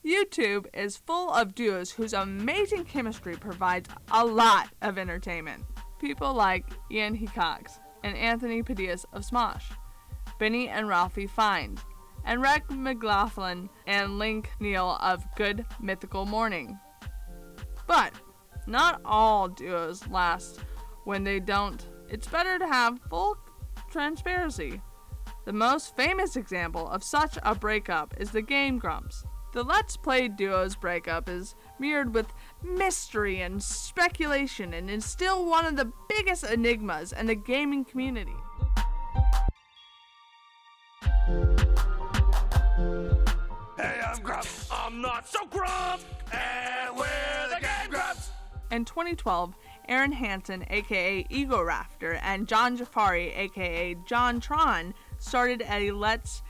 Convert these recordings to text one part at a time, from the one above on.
YouTube is full of duos whose amazing chemistry provides a lot of entertainment. People like Ian Hecox and Anthony Padillas of Smosh, Benny and Ralphie Find, and Reg McLaughlin and Link Neal of Good Mythical Morning. But not all duos last when they don't. It's better to have full transparency. The most famous example of such a breakup is the game Grumps. The Let's Play duo's breakup is mirrored with mystery and speculation and is still one of the biggest enigmas in the gaming community. Hey, I'm Grump. I'm not so Grump. And we're the game Grumps. In 2012, Aaron Hansen, aka Ego Rafter, and John Jafari, aka John Tron, started a Let's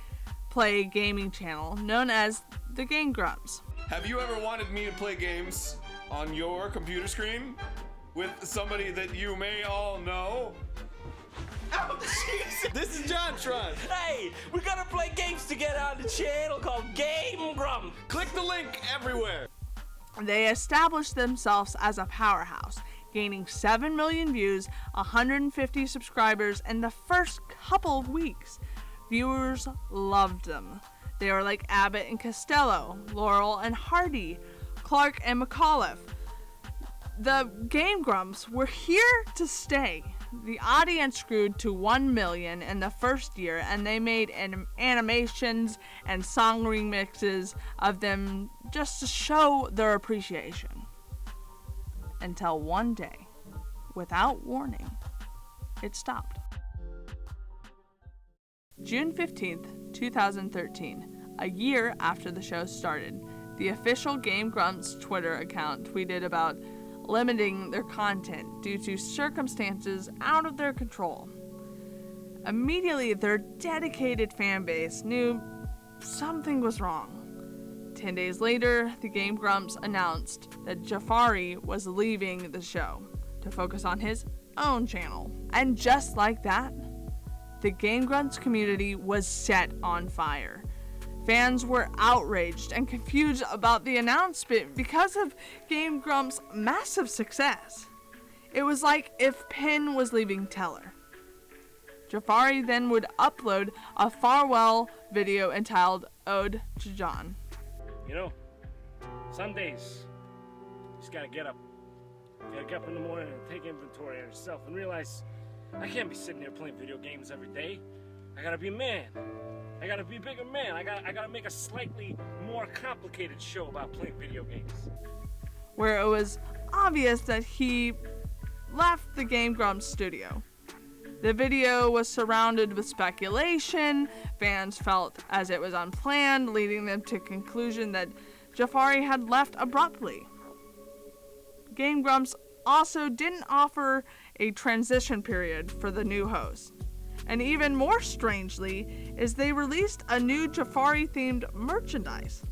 Play gaming channel known as the Game Grumps. Have you ever wanted me to play games on your computer screen with somebody that you may all know? Oh, Jesus. This is John Tron. Hey, we gotta play games together on the channel called Game Grump. Click the link everywhere. They established themselves as a powerhouse, gaining 7 million views, 150 subscribers in the first couple of weeks. Viewers loved them. They were like Abbott and Costello, Laurel and Hardy, Clark and McAuliffe. The Game Grumps were here to stay. The audience grew to 1 million in the first year, and they made animations and song remixes of them just to show their appreciation. Until one day, without warning, it stopped. June 15th, 2013, a year after the show started, the official Game Grumps Twitter account tweeted about limiting their content due to circumstances out of their control. Immediately, their dedicated fan base knew something was wrong. 10 days later, the Game Grumps announced that Jafari was leaving the show to focus on his own channel. And just like that, the Game Grumps community was set on fire. Fans were outraged and confused about the announcement because of Game Grumps' massive success. It was like if Penn was leaving Teller. Jafari then would upload a farewell video entitled Ode to John. You know, some days, you just gotta get up. You gotta get up in the morning and take inventory of yourself and realize I can't be sitting there playing video games every day. I gotta be a man. I gotta be a bigger man. I gotta make a slightly more complicated show about playing video games. Where it was obvious that he left the Game Grumps studio. The video was surrounded with speculation. Fans felt as it was unplanned, leading them to conclusion that Jafari had left abruptly. Game Grumps also didn't offer a transition period for the new host. And even more strangely is they released a new Jafari-themed merchandise.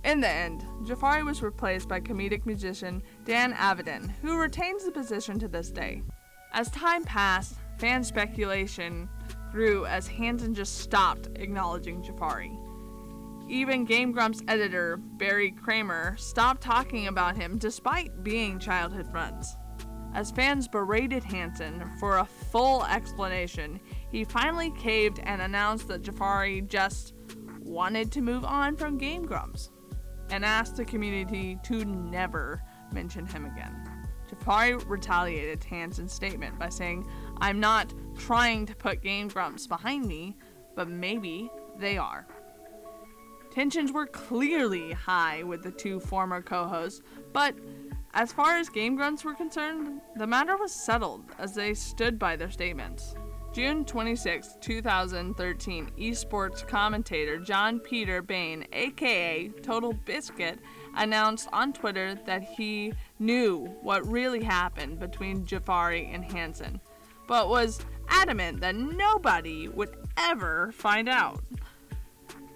In the end, Jafari was replaced by comedic musician Dan Avidan, who retains the position to this day. As time passed, fan speculation grew as Hansen just stopped acknowledging Jafari. Even Game Grumps editor Barry Kramer stopped talking about him despite being childhood friends. As fans berated Hansen for a full explanation, he finally caved and announced that Jafari just wanted to move on from Game Grumps and asked the community to never mention him again. Jafari retaliated Hansen's statement by saying, "I'm not trying to put Game Grumps behind me, but maybe they are." Tensions were clearly high with the two former co-hosts, but as far as Game Grumps were concerned, the matter was settled as they stood by their statements. June 26, 2013, esports commentator John Peter Bain, aka Total Biscuit, announced on Twitter that he knew what really happened between Jafari and Hansen, but was adamant that nobody would ever find out.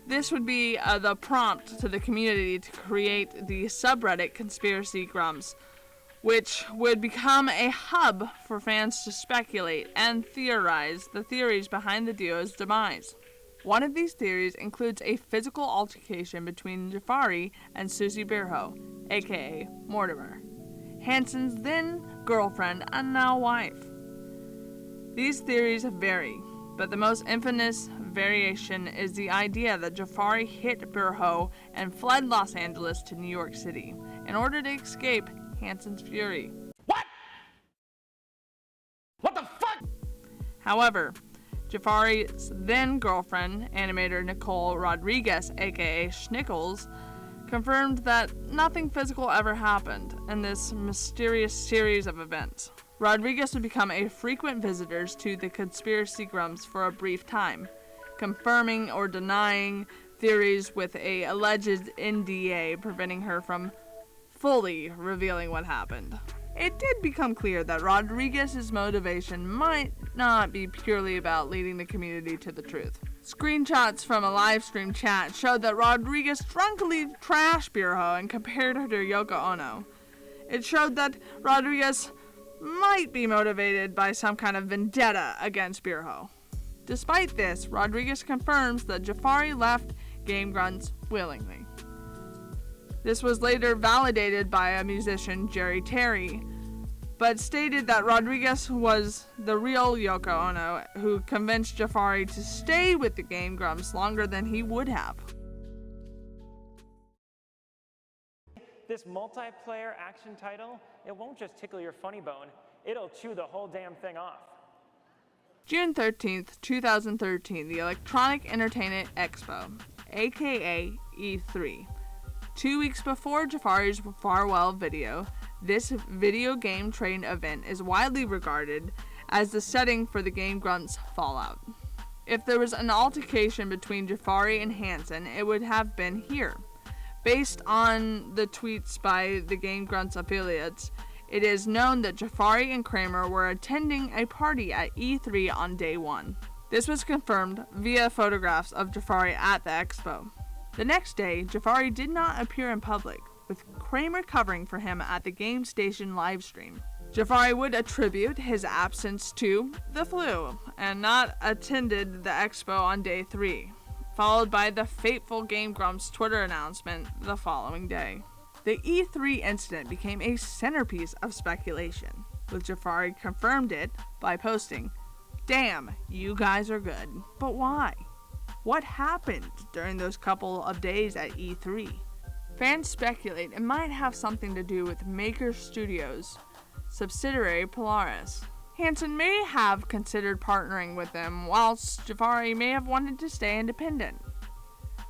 This would be the prompt to the community to create the subreddit Conspiracy Grumps, which would become a hub for fans to speculate and theorize the theories behind the duo's demise. One of these theories includes a physical altercation between Jafari and Susie Birho, aka Mortimer, Hansen's then girlfriend and now wife. These theories vary, but the most infamous variation is the idea that Jafari hit Birho and fled Los Angeles to New York City in order to escape Hansen's fury. What? What the fuck? However, Jafari's then girlfriend, animator Nicole Rodriguez, aka Schnickles, confirmed that nothing physical ever happened in this mysterious series of events. Rodriguez would become a frequent visitor to the conspiracy Grumps for a brief time, confirming or denying theories with a alleged NDA preventing her from fully revealing what happened. It did become clear that Rodriguez's motivation might not be purely about leading the community to the truth. Screenshots from a live stream chat showed that Rodriguez drunkenly trashed Birho and compared her to Yoko Ono. It showed that Rodriguez might be motivated by some kind of vendetta against Birho. Despite this, Rodriguez confirms that Jafari left Game Grumps willingly. This was later validated by a musician, Jerry Terry, but stated that Rodriguez was the real Yoko Ono who convinced Jafari to stay with the Game Grumps longer than he would have. This multiplayer action title, it won't just tickle your funny bone, it'll chew the whole damn thing off. June 13th, 2013, the Electronic Entertainment Expo, aka E3. 2 weeks before Jafari's farewell video, this video game trading event is widely regarded as the setting for the Game Grumps fallout. If there was an altercation between Jafari and Hansen, it would have been here. Based on the tweets by the Game Grumps affiliates, it is known that Jafari and Kramer were attending a party at E3 on day 1. This was confirmed via photographs of Jafari at the expo. The next day, Jafari did not appear in public, with Kramer covering for him at the Game Station livestream. Jafari would attribute his absence to the flu and not attended the expo on day 3, followed by the fateful Game Grumps Twitter announcement the following day. The E3 incident became a centerpiece of speculation, with Jafari confirmed it by posting, "Damn, you guys are good, but why? What happened during those couple of days at E3?" Fans speculate it might have something to do with Maker Studios' subsidiary Polaris. Hansen may have considered partnering with them, whilst Jafari may have wanted to stay independent.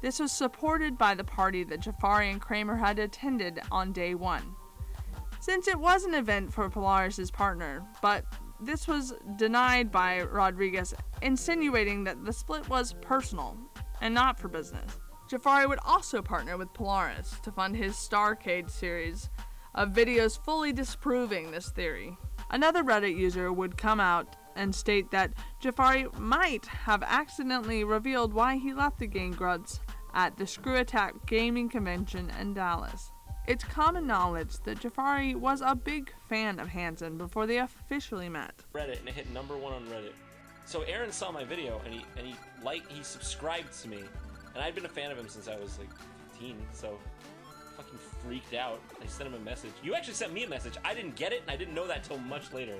This was supported by the party that Jafari and Kramer had attended on day 1, since it was an event for Polaris' partner, but this was denied by Rodriguez, insinuating that the split was personal and not for business. Jafari would also partner with Polaris to fund his Starcade series of videos fully disproving this theory. Another Reddit user would come out and state that Jafari might have accidentally revealed why he left the Game Grumps at the Screw Attack Gaming Convention in Dallas. It's common knowledge that Jafari was a big fan of Hansen before they officially met. Reddit, and it hit #1 on Reddit. So Aaron saw my video and he subscribed to me, and I'd been a fan of him since I was like 15, so fucking freaked out. I sent him a message. You actually sent me a message. I didn't get it, and I didn't know that till much later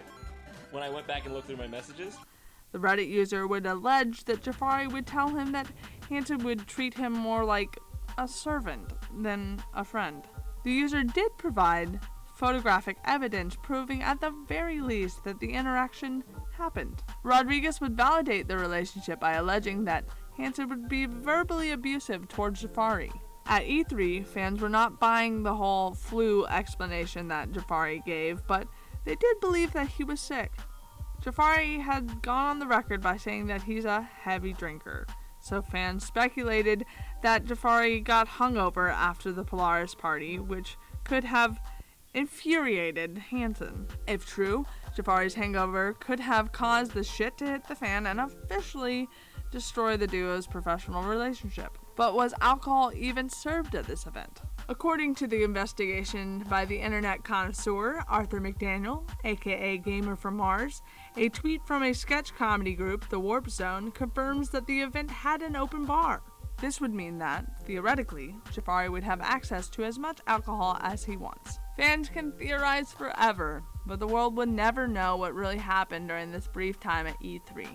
when I went back and looked through my messages. The Reddit user would allege that Jafari would tell him that Hansen would treat him more like a servant than a friend. The user did provide photographic evidence proving at the very least that the interaction happened. Rodriguez would validate the relationship by alleging that Hansen would be verbally abusive towards Jafari. At E3, fans were not buying the whole flu explanation that Jafari gave, but they did believe that he was sick. Jafari had gone on the record by saying that he's a heavy drinker, so fans speculated that Jafari got hungover after the Polaris party, which could have infuriated Hansen. If true, Jafari's hangover could have caused the shit to hit the fan and officially destroy the duo's professional relationship. But was alcohol even served at this event? According to the investigation by the internet connoisseur Arthur McDaniel, aka Gamer from Mars, a tweet from a sketch comedy group, The Warp Zone, confirms that the event had an open bar. This would mean that, theoretically, Jafari would have access to as much alcohol as he wants. Fans can theorize forever, but the world would never know what really happened during this brief time at E3.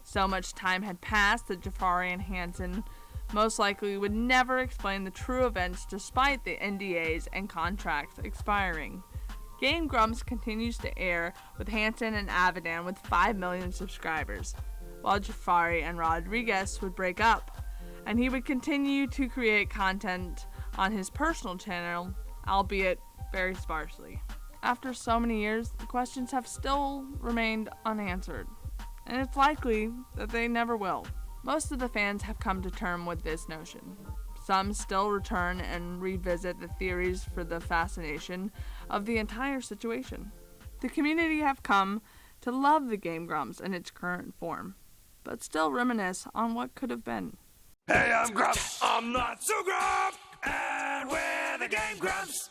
So much time had passed that Jafari and Hansen most likely would never explain the true events despite the NDAs and contracts expiring. Game Grumps continues to air with Hansen and Avidan with 5 million subscribers, while Jafari and Rodriguez would break up, and he would continue to create content on his personal channel, albeit very sparsely. After so many years, the questions have still remained unanswered, and it's likely that they never will. Most of the fans have come to terms with this notion. Some still return and revisit the theories for the fascination of the entire situation. The community have come to love the Game Grumps in its current form, but still reminisce on what could have been. Hey, I'm Grump. I'm not so Grump. And we're the Game Grumps.